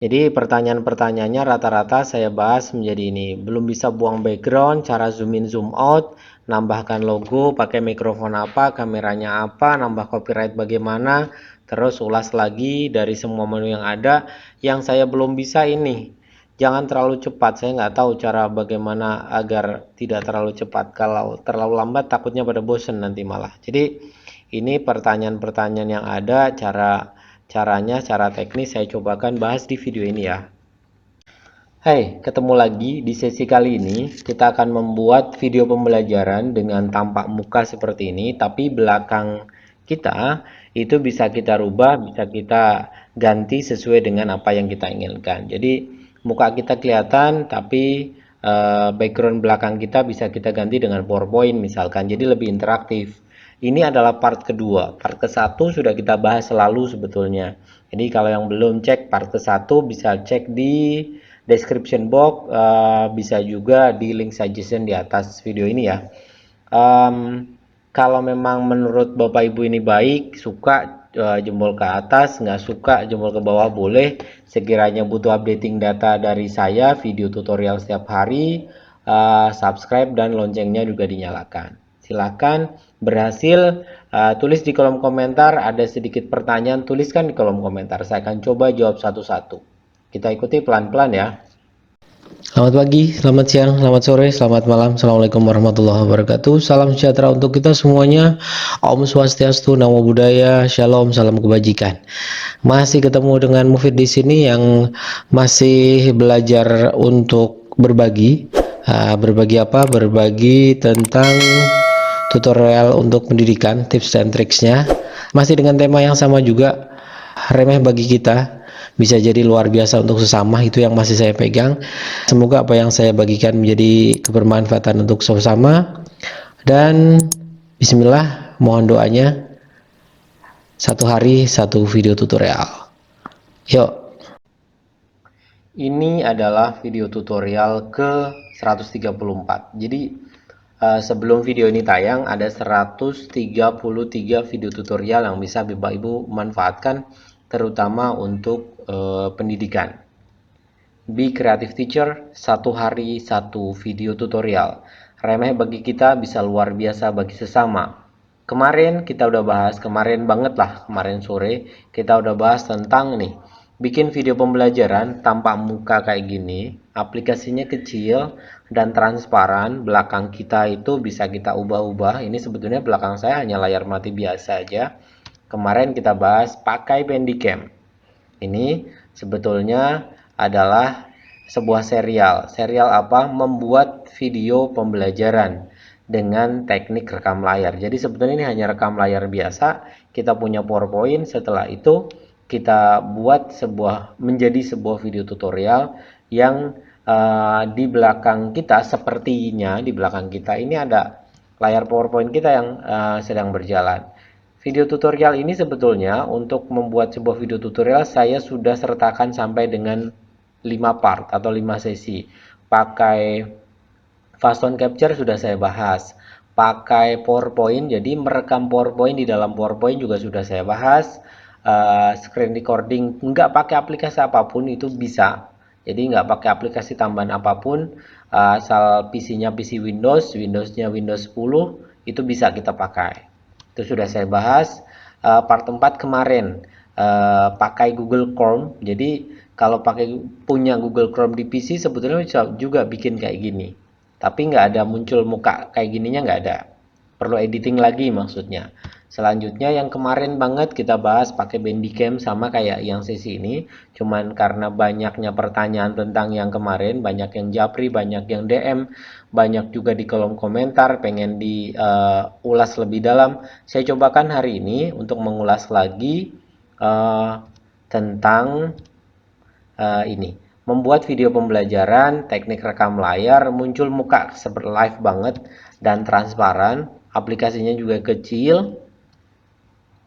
Jadi pertanyaan-pertanyaannya rata-rata saya bahas menjadi ini. Belum bisa buang background, cara zoom in zoom out, nambahkan logo, pakai mikrofon apa, kameranya apa, nambah copyright bagaimana, terus ulas lagi dari semua menu yang ada. Yang saya belum bisa ini, jangan terlalu cepat. Saya nggak tahu cara bagaimana agar tidak terlalu cepat. Kalau terlalu lambat takutnya pada bosen nanti malah. Jadi ini pertanyaan-pertanyaan yang ada, cara teknis saya cobakan bahas di video ini ya. Hai, ketemu lagi di sesi kali ini. Kita akan membuat video pembelajaran dengan tampak muka seperti ini, tapi belakang kita itu bisa kita rubah, bisa kita ganti sesuai dengan apa yang kita inginkan. Jadi muka kita kelihatan, tapi background belakang kita bisa kita ganti dengan PowerPoint misalkan. Jadi lebih interaktif. Ini adalah part kedua. Part ke satu sudah kita bahas selalu sebetulnya. Jadi kalau yang belum cek part ke satu bisa cek di description box, bisa juga di link suggestion di atas video ini ya. Um, Kalau memang menurut Bapak Ibu ini baik, suka jempol ke atas, nggak suka jempol ke bawah boleh. Sekiranya butuh updating data dari saya, video tutorial setiap hari, subscribe dan loncengnya juga dinyalakan. Silakan berhasil, tulis di kolom komentar. Ada sedikit pertanyaan, tuliskan di kolom komentar. Saya akan coba jawab satu-satu. Kita ikuti pelan-pelan ya. Selamat pagi, selamat siang, selamat sore, selamat malam. Assalamualaikum warahmatullahi wabarakatuh. Salam sejahtera untuk kita semuanya. Om Swastiastu, Namo Buddhaya, Shalom, salam kebajikan. Masih ketemu dengan Mufid di sini yang masih belajar untuk berbagi. Berbagi apa? Berbagi tentang tutorial untuk pendidikan, tips dan triksnya. Masih dengan tema yang sama juga, remeh bagi kita, bisa jadi luar biasa untuk sesama. Itu yang masih saya pegang. Semoga apa yang saya bagikan menjadi kebermanfaatan untuk sesama. Dan bismillah, mohon doanya, satu hari satu video tutorial. Yuk. Ini adalah video tutorial ke 134. Jadi sebelum video ini tayang ada 133 video tutorial yang bisa Bapak Ibu manfaatkan, terutama untuk pendidikan. Be Creative Teacher, satu hari satu video tutorial. Remeh bagi kita bisa luar biasa bagi sesama. Kemarin kita udah bahas, kemarin banget lah, kemarin sore kita udah bahas tentang nih, bikin video pembelajaran tanpa muka kayak gini. Aplikasinya kecil dan transparan, belakang kita itu bisa kita ubah-ubah. Ini sebetulnya belakang saya hanya layar mati biasa aja. Kemarin kita bahas pakai Bandicam. Ini sebetulnya adalah sebuah serial. Serial apa? Membuat video pembelajaran dengan teknik rekam layar. Jadi sebetulnya ini hanya rekam layar biasa. Kita punya PowerPoint. Setelah itu kita buat menjadi sebuah video tutorial yang di belakang kita, sepertinya di belakang kita ini ada layar PowerPoint kita yang sedang berjalan. Video tutorial ini sebetulnya untuk membuat sebuah video tutorial saya sudah sertakan sampai dengan 5 part atau 5 sesi. Pakai Fast on Capture sudah saya bahas. Pakai PowerPoint, jadi merekam PowerPoint di dalam PowerPoint juga sudah saya bahas. Screen recording nggak pakai aplikasi apapun itu bisa. Jadi nggak pakai aplikasi tambahan apapun, asal PC-nya PC Windows, Windows-nya Windows 10 itu bisa kita pakai. Itu sudah saya bahas. Part 4 kemarin pakai Google Chrome. Jadi kalau punya Google Chrome di PC sebetulnya bisa juga bikin kayak gini. Tapi nggak ada muncul muka kayak gininya, nggak ada. Perlu editing lagi maksudnya. Selanjutnya yang kemarin banget kita bahas pakai Bandicam sama kayak yang sesi ini. Cuman karena banyaknya pertanyaan tentang yang kemarin, banyak yang japri, banyak yang DM, banyak juga di kolom komentar pengen diulas lebih dalam. Saya cobakan hari ini untuk mengulas lagi tentang ini. Membuat video pembelajaran, teknik rekam layar, muncul muka seperti live banget dan transparan. Aplikasinya juga kecil.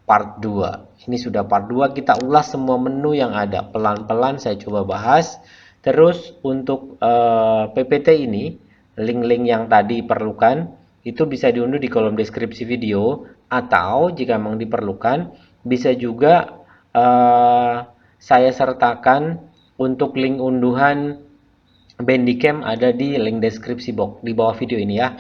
Part 2. Ini sudah part 2, kita ulas semua menu yang ada. Pelan-pelan saya coba bahas. Terus untuk PPT ini, link-link yang tadi perlukan, itu bisa diunduh di kolom deskripsi video. Atau jika memang diperlukan, bisa juga saya sertakan Untuk link unduhan Bandicam ada di link deskripsi box di bawah video ini ya.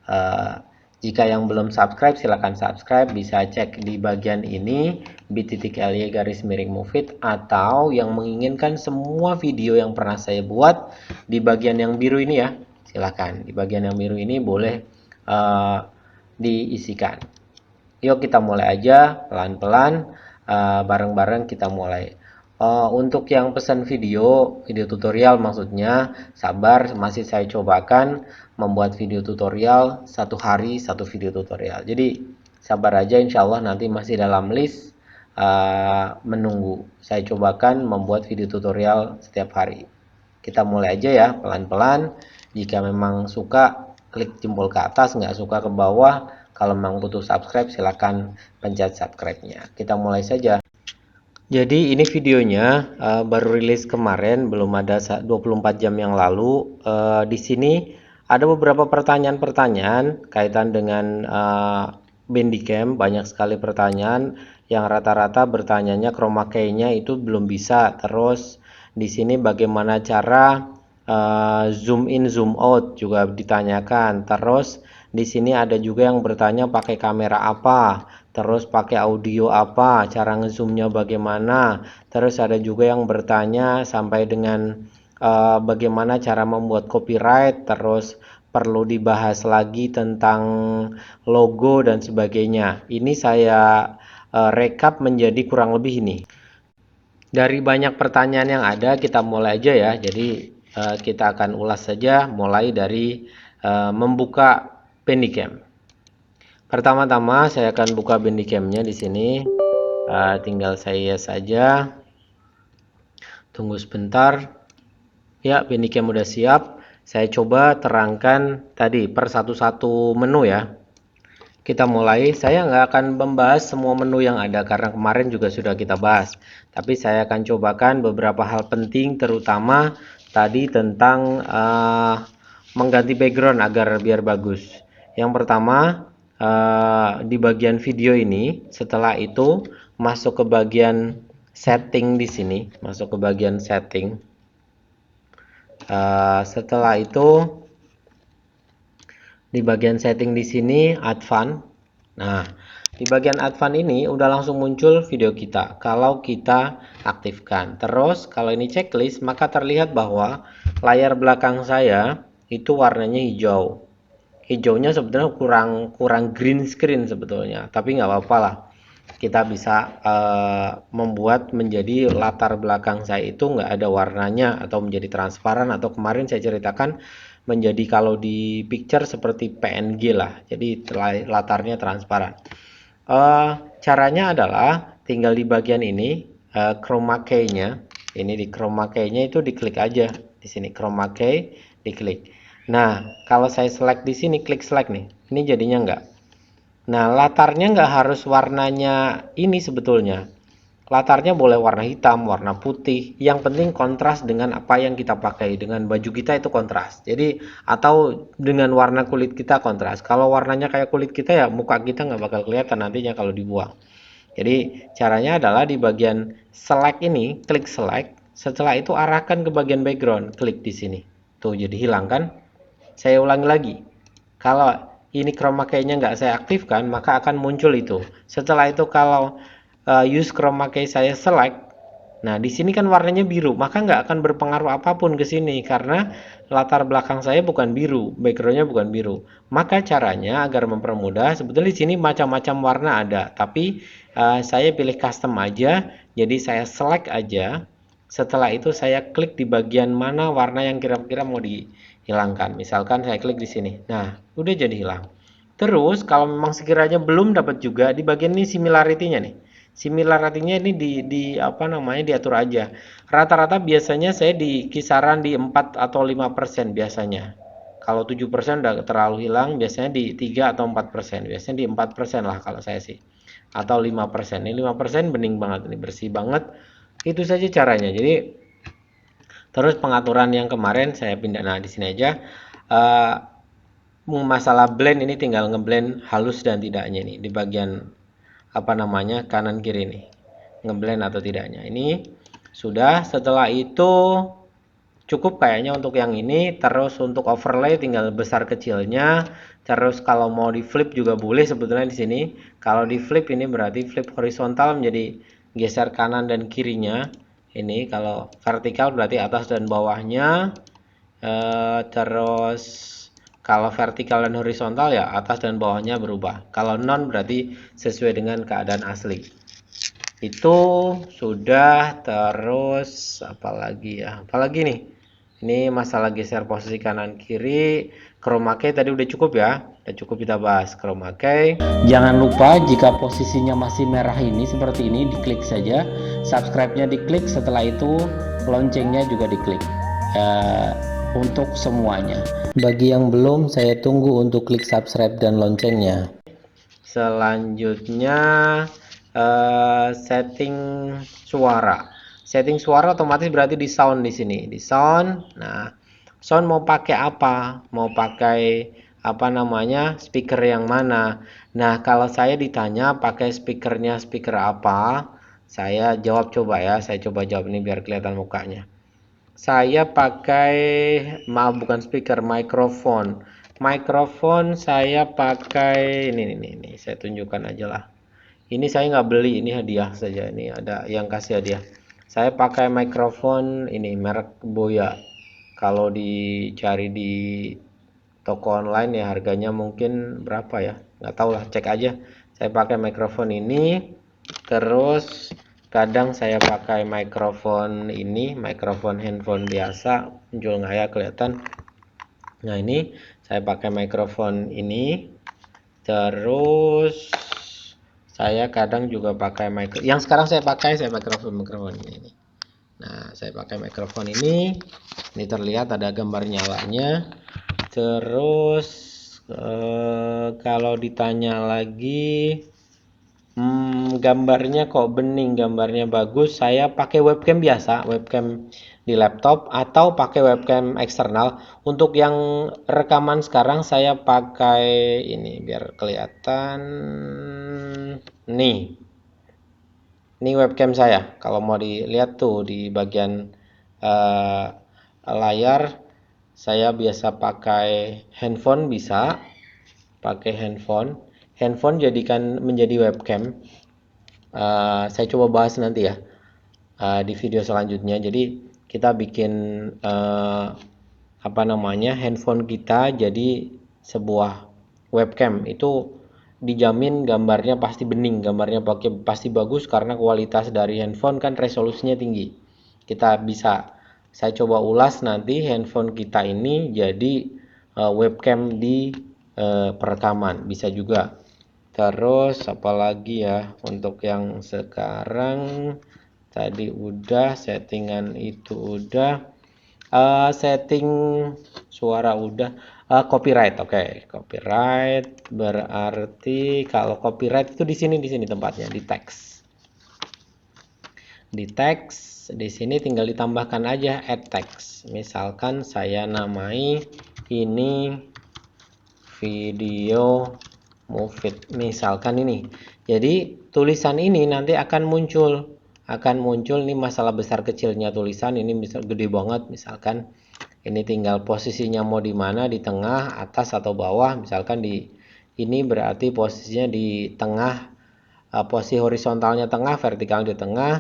Uh, Jika yang belum subscribe silahkan subscribe, bisa cek di bagian ini bit.ly garis miring Mufid, atau yang menginginkan semua video yang pernah saya buat di bagian yang biru ini ya, silahkan di bagian yang biru ini boleh diisikan. Yuk kita mulai aja pelan-pelan, bareng-bareng kita mulai. Untuk yang pesan video tutorial maksudnya, sabar, masih saya cobakan membuat video tutorial, satu hari satu video tutorial. Jadi sabar aja, insya Allah nanti masih dalam list menunggu. Saya cobakan membuat video tutorial setiap hari. Kita mulai aja ya pelan-pelan. Jika memang suka klik jempol ke atas, nggak suka ke bawah. Kalau memang butuh subscribe silahkan pencet subscribe-nya. Kita mulai saja. Jadi ini videonya baru rilis kemarin, belum ada 24 jam yang lalu. Di sini ada beberapa pertanyaan-pertanyaan kaitan dengan Bandicam, banyak sekali pertanyaan yang rata-rata bertanyanya chroma key-nya itu belum bisa. Terus di sini bagaimana cara zoom in zoom out juga ditanyakan. Terus di sini ada juga yang bertanya pakai kamera apa, terus pakai audio apa, cara ngezoomnya bagaimana. Terus ada juga yang bertanya sampai dengan bagaimana cara membuat copyright, terus perlu dibahas lagi tentang logo dan sebagainya. Ini saya rekap menjadi kurang lebih ini. Dari banyak pertanyaan yang ada, kita mulai aja ya. Jadi kita akan ulas saja mulai dari membuka Bandicam. Pertama-tama saya akan buka Bandicam-nya di sini. Tinggal saya saja. Tunggu sebentar. Ya, Bandicam udah siap. Saya coba terangkan tadi per satu-satu menu ya. Kita mulai. Saya nggak akan membahas semua menu yang ada karena kemarin juga sudah kita bahas. Tapi saya akan cobakan beberapa hal penting, terutama tadi tentang mengganti background agar biar bagus. Yang pertama, di bagian video ini, setelah itu masuk ke bagian setting di sini, masuk ke bagian setting. Setelah itu di bagian setting di sini advance. Nah, di bagian advance ini udah langsung muncul video kita kalau kita aktifkan. Terus kalau ini checklist, maka terlihat bahwa layar belakang saya itu warnanya hijau. Hijaunya sebetulnya kurang green screen sebetulnya, tapi nggak apa-apa lah. Kita bisa membuat menjadi latar belakang saya itu nggak ada warnanya atau menjadi transparan, atau kemarin saya ceritakan menjadi kalau di picture seperti PNG lah, jadi latarnya transparan. Caranya adalah tinggal di bagian ini chroma key-nya, ini di chroma key-nya itu diklik aja di sini, chroma key diklik. Nah, kalau saya select di sini, klik select nih, ini jadinya enggak. Nah, latarnya nggak harus warnanya ini sebetulnya. Latarnya boleh warna hitam, warna putih. Yang penting kontras dengan apa yang kita pakai. Dengan baju kita itu kontras. Jadi, atau dengan warna kulit kita kontras. Kalau warnanya kayak kulit kita ya muka kita nggak bakal kelihatan nantinya kalau dibuang. Jadi, caranya adalah di bagian select ini, klik select. Setelah itu arahkan ke bagian background. Klik di sini. Tuh, jadi hilang kan? Saya ulangi lagi. Kalau ini chroma key-nya nggak saya aktifkan, maka akan muncul itu. Setelah itu kalau use chroma key saya select, nah di sini kan warnanya biru, maka nggak akan berpengaruh apapun ke sini karena latar belakang saya bukan biru, backgroundnya bukan biru. Maka caranya agar mempermudah, sebetulnya di sini macam-macam warna ada, tapi saya pilih custom aja, jadi saya select aja. Setelah itu saya klik di bagian mana warna yang kira-kira mau dihilangkan. Misalkan saya klik di sini. Nah, udah jadi hilang. Terus kalau memang sekiranya belum dapat juga di bagian ini similarity-nya nih. Similarity-nya ini di apa namanya diatur aja. Rata-rata biasanya saya di kisaran di 4 atau 5% biasanya. Kalau 7% udah terlalu hilang, biasanya di 3 atau 4%. Biasanya di 4% lah kalau saya sih. Atau 5%. Ini 5% bening banget, ini bersih banget. Itu saja caranya. Jadi terus pengaturan yang kemarin saya pindah, nah di sini aja. Masalah blend ini tinggal ngeblend halus dan tidaknya nih di bagian apa namanya kanan kiri nih, ngeblend atau tidaknya. Ini Sudah, setelah itu cukup kayaknya untuk yang ini. Terus untuk overlay tinggal besar kecilnya. Terus kalau mau di flip juga boleh sebetulnya di sini. Kalau di flip ini berarti flip horizontal menjadi geser kanan dan kirinya. Ini kalau vertikal berarti atas dan bawahnya. Terus kalau vertikal dan horizontal ya atas dan bawahnya berubah. Kalau non berarti sesuai dengan keadaan asli. Itu sudah. Terus apalagi ya? Apalagi nih? Ini masalah geser posisi kanan kiri. Chroma key tadi udah cukup ya. Udah cukup kita bahas chroma key. Jangan lupa jika posisinya masih merah ini seperti ini, diklik saja. Subscribe-nya diklik, setelah itu loncengnya juga diklik. Untuk semuanya. Bagi yang belum, saya tunggu untuk klik subscribe dan loncengnya. Selanjutnya setting suara. Setting suara otomatis berarti di sound di sini. Di sound. Nah, sound mau pakai apa? Mau pakai apa namanya? Speaker yang mana? Nah, kalau saya ditanya pakai speakernya speaker apa? Saya jawab coba ya. Saya coba jawab ini biar kelihatan mukanya. Saya pakai, maaf bukan speaker, mikrofon. Mikrofon saya pakai ini saya tunjukkan aja lah. Ini saya nggak beli, ini hadiah saja. Ini ada yang kasih hadiah. Saya pakai mikrofon ini merek Boya. Kalau dicari di toko online ya harganya mungkin berapa ya? Nggak tahu lah, cek aja. Saya pakai mikrofon ini. Terus kadang saya pakai mikrofon ini, mikrofon handphone biasa. Muncul nggak ya, kelihatan? Nah ini saya pakai mikrofon ini. Terus saya kadang juga pakai mikrofon. Yang sekarang saya pakai mikrofon ini. Nah saya pakai mikrofon ini. Ini terlihat ada gambar nyalanya. Terus kalau ditanya lagi, gambarnya kok bening, gambarnya bagus. Saya pakai webcam biasa, webcam di laptop atau pakai webcam eksternal. Untuk yang rekaman sekarang saya pakai ini biar kelihatan. Nih. Ini webcam saya. Kalau mau dilihat tuh di bagian layar, saya biasa pakai handphone bisa. Pakai handphone. Handphone jadikan menjadi webcam. Saya coba bahas nanti ya di video selanjutnya. Jadi kita bikin apa namanya handphone kita jadi sebuah webcam. Itu dijamin gambarnya pasti bening, gambarnya pasti bagus karena kualitas dari handphone kan resolusinya tinggi. Kita bisa, saya coba ulas nanti handphone kita ini jadi webcam di perekaman bisa juga. Terus apalagi ya untuk yang sekarang tadi udah, settingan itu udah, setting suara udah, copyright. Oke. Copyright berarti kalau copyright itu di sini tempatnya di teks. Di teks di sini tinggal ditambahkan aja add text. Misalkan saya namai ini video movie misalkan ini. Jadi tulisan ini nanti akan muncul nih masalah besar kecilnya tulisan ini bisa gede banget misalkan. Ini tinggal posisinya mau di mana, di tengah, atas atau bawah. Misalkan di ini berarti posisinya di tengah, posisi horizontalnya tengah, vertikalnya di tengah.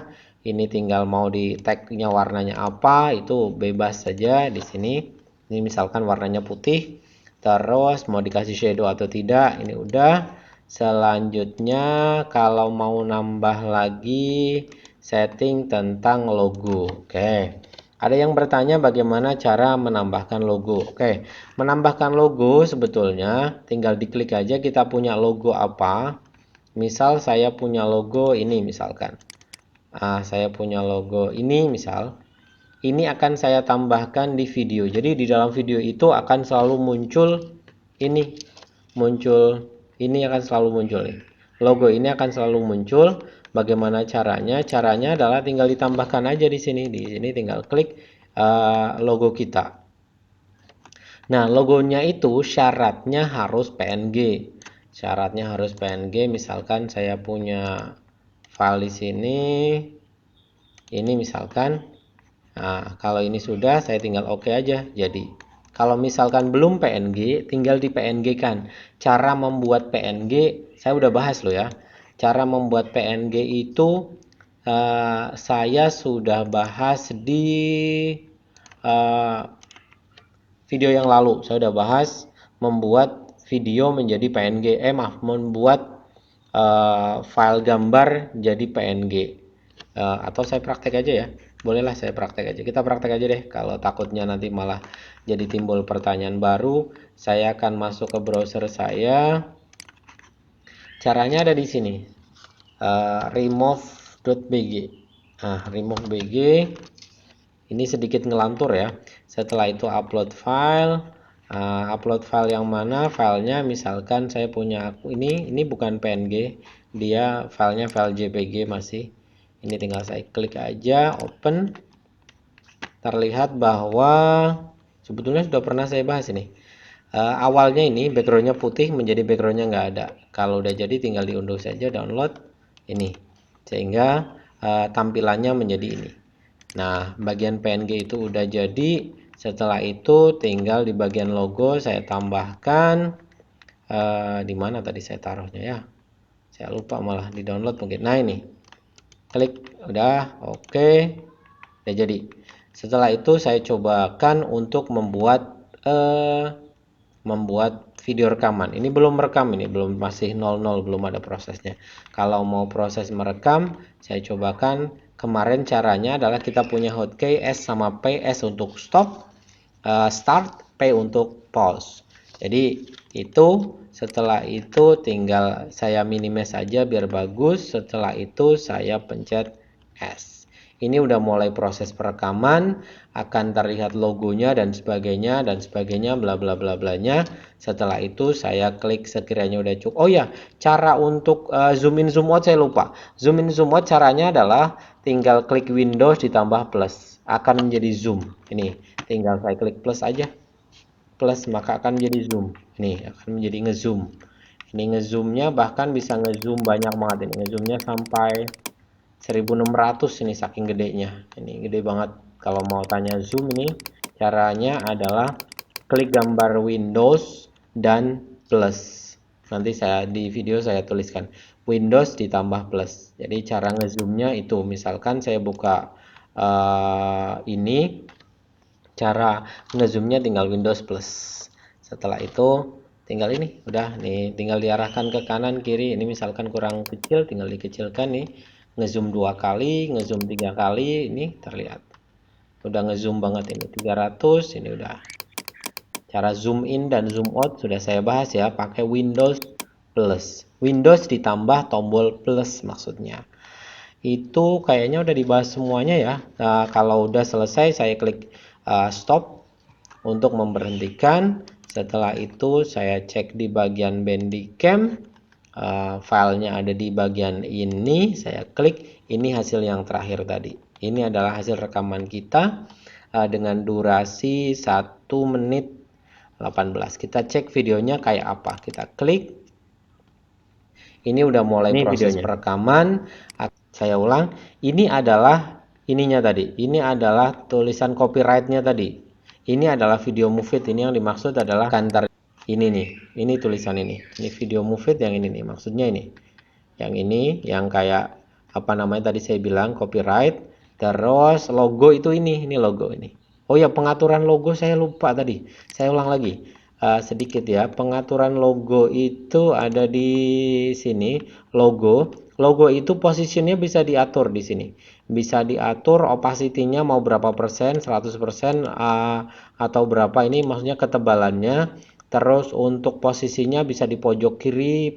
Ini tinggal mau di tagnya warnanya apa, itu bebas saja di sini. Ini misalkan warnanya putih. Terus mau dikasih shadow atau tidak, ini udah. Selanjutnya kalau mau nambah lagi setting tentang logo. Oke. Ada yang bertanya bagaimana cara menambahkan logo. Oke, menambahkan logo sebetulnya tinggal diklik aja kita punya logo apa. Misal saya punya logo ini misalkan. Saya punya logo ini misal. Ini akan saya tambahkan di video. Jadi di dalam video itu akan selalu muncul ini. Ini akan selalu muncul nih. Logo ini akan selalu muncul. Bagaimana caranya? Caranya adalah tinggal ditambahkan aja di sini. Di sini tinggal klik logo kita. Nah, logonya itu syaratnya harus PNG. Syaratnya harus PNG. Misalkan saya punya file di sini. Ini misalkan, nah kalau ini sudah, saya tinggal oke aja. Jadi kalau misalkan belum PNG, tinggal di PNG kan. Cara membuat PNG saya udah bahas loh ya. Cara membuat PNG itu saya sudah bahas di uh, video yang lalu. Saya udah bahas membuat video menjadi PNG. Membuat file gambar jadi PNG. Atau saya praktek aja ya. Bolehlah saya praktek aja. Kita praktek aja deh. Kalau takutnya nanti malah jadi timbul pertanyaan baru, saya akan masuk ke browser saya. Caranya ada di sini. Remove.bg. Nah, remove.bg ini sedikit ngelantur ya. Setelah itu upload file. Upload file yang mana? Filenya misalkan saya punya ini bukan PNG, dia filenya file JPG masih. Ini tinggal saya klik aja, open. Terlihat bahwa sebetulnya sudah pernah saya bahas ini. Awalnya ini backgroundnya putih menjadi backgroundnya nggak ada. Kalau udah jadi tinggal diunduh saja, download ini, sehingga tampilannya menjadi ini. Nah, bagian PNG itu udah jadi. Setelah itu tinggal di bagian logo saya tambahkan di mana tadi saya taruhnya ya. Saya lupa malah di download mungkin. Nah, ini. Klik udah oke. Udah jadi. Setelah itu saya cobakan untuk membuat video rekaman. Ini belum merekam, ini belum, masih 00, belum ada prosesnya. Kalau mau proses merekam, saya cobakan. Kemarin caranya adalah kita punya hotkey S sama P, S untuk stop, start, P untuk pause. Jadi itu, setelah itu tinggal saya minimize saja biar bagus. Setelah itu saya pencet S. Ini udah mulai proses perekaman, akan terlihat logonya dan sebagainya bla bla bla blanya. Setelah itu saya klik sekiranya udah cukup. Oh ya, cara untuk zoom in zoom out saya lupa. Zoom in zoom out caranya adalah tinggal klik Windows ditambah plus, akan menjadi zoom. Ini tinggal saya klik plus aja. Plus maka akan menjadi zoom. Ini akan menjadi ngezoom. Ini ngezoomnya bahkan bisa ngezoom banyak banget, ini ngezoomnya sampai 1600 ini saking gedenya. Ini gede banget. Kalau mau tanya zoom ini caranya adalah klik gambar Windows dan plus. Nanti saya di video saya tuliskan Windows ditambah plus. Jadi cara ngezoomnya itu, misalkan saya buka ini, cara ngezoomnya tinggal Windows plus. Setelah itu tinggal ini, udah nih, tinggal diarahkan ke kanan kiri. Ini misalkan kurang kecil, tinggal dikecilkan nih. Ngezoom 2 kali, ngezoom 3 kali, ini terlihat. Udah ngezoom banget ini 300, ini udah. Cara zoom in dan zoom out sudah saya bahas ya, pakai Windows plus. Windows ditambah tombol plus maksudnya. Itu kayaknya udah dibahas semuanya ya. Nah, kalau udah selesai saya klik stop untuk memberhentikan. Setelah itu saya cek di bagian Bandicam. Filenya ada di bagian ini, saya klik. Ini hasil yang terakhir tadi. Ini adalah hasil rekaman kita dengan durasi 1 menit 18. Kita cek videonya kayak apa. Kita klik. Ini udah mulai proses perekaman. Saya ulang. Ini adalah ininya tadi. Ini adalah tulisan copyright-nya tadi. Ini adalah video movie. Ini yang dimaksud adalah kantor. Ini nih, ini tulisan ini video movie yang ini nih, maksudnya ini yang kayak apa namanya tadi saya bilang copyright. Terus logo itu ini logo ini. Oh ya, pengaturan logo saya lupa tadi, saya ulang lagi sedikit ya. Pengaturan logo itu ada di sini. Logo itu posisinya bisa diatur di sini, bisa diatur opacity-nya mau berapa persen, 100% atau berapa, ini maksudnya ketebalannya. Terus untuk posisinya bisa di pojok kiri,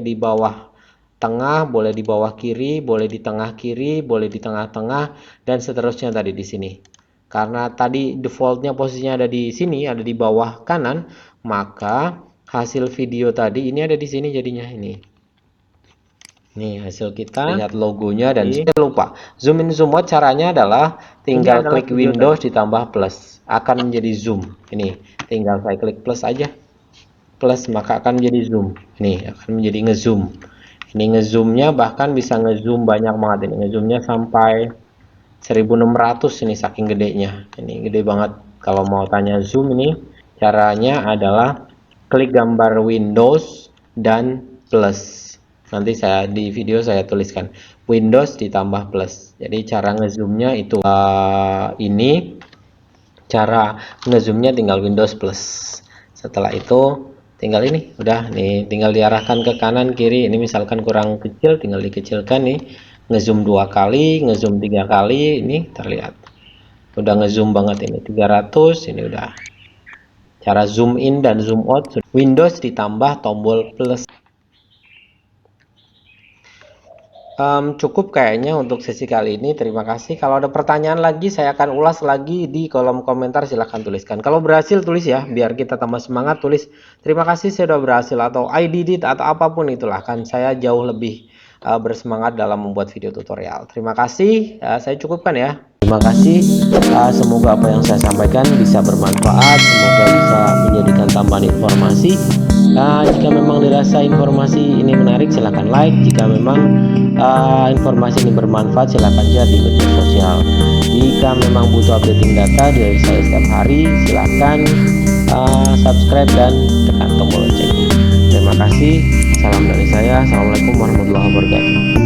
di bawah tengah, boleh di bawah kiri, boleh di tengah kiri, boleh di tengah-tengah, dan seterusnya tadi di sini. Karena tadi defaultnya posisinya ada di sini, ada di bawah kanan, maka hasil video tadi ini ada di sini jadinya ini. Nih hasil kita, lihat logonya dan saya lupa. Zoom in zoom out caranya adalah tinggal klik Windows ditambah plus, akan menjadi zoom. Ini tinggal saya klik plus aja. Plus maka akan menjadi zoom. Ini akan menjadi ngezoom. Ini ngezoomnya bahkan bisa ngezoom banyak banget, ini ngezoomnya sampai 1600 ini saking gedenya. Ini gede banget. Kalau mau tanya zoom ini caranya adalah klik gambar Windows dan plus. Nanti saya di video saya tuliskan Windows ditambah plus. Jadi cara ngezoomnya itu ini cara ngezoomnya tinggal Windows plus. Setelah itu tinggal ini udah nih, tinggal diarahkan ke kanan kiri. Ini misalkan kurang kecil tinggal dikecilkan nih, ngezoom 2 kali, ngezoom 3 kali, ini terlihat udah ngezoom banget. Ini 300, ini udah. Cara zoom in dan zoom out Windows ditambah tombol plus. Cukup kayaknya untuk sesi kali ini. Terima kasih. Kalau ada pertanyaan lagi saya akan ulas lagi di kolom komentar, silahkan tuliskan. Kalau berhasil tulis ya, biar kita tambah semangat. Tulis terima kasih saya sudah berhasil, atau I did it, atau apapun itulah, kan saya jauh lebih bersemangat dalam membuat video tutorial. Terima kasih. Saya cukupkan ya. Terima kasih. Semoga apa yang saya sampaikan bisa bermanfaat, semoga bisa menjadikan tambahan informasi. Jika memang dirasa informasi ini menarik, silahkan like. Jika memang informasi ini bermanfaat, silahkan share di media sosial. Jika memang butuh updating data dari saya setiap hari, silahkan subscribe dan tekan tombol loncengnya. Terima kasih. Salam dari saya. Assalamualaikum warahmatullahi wabarakatuh.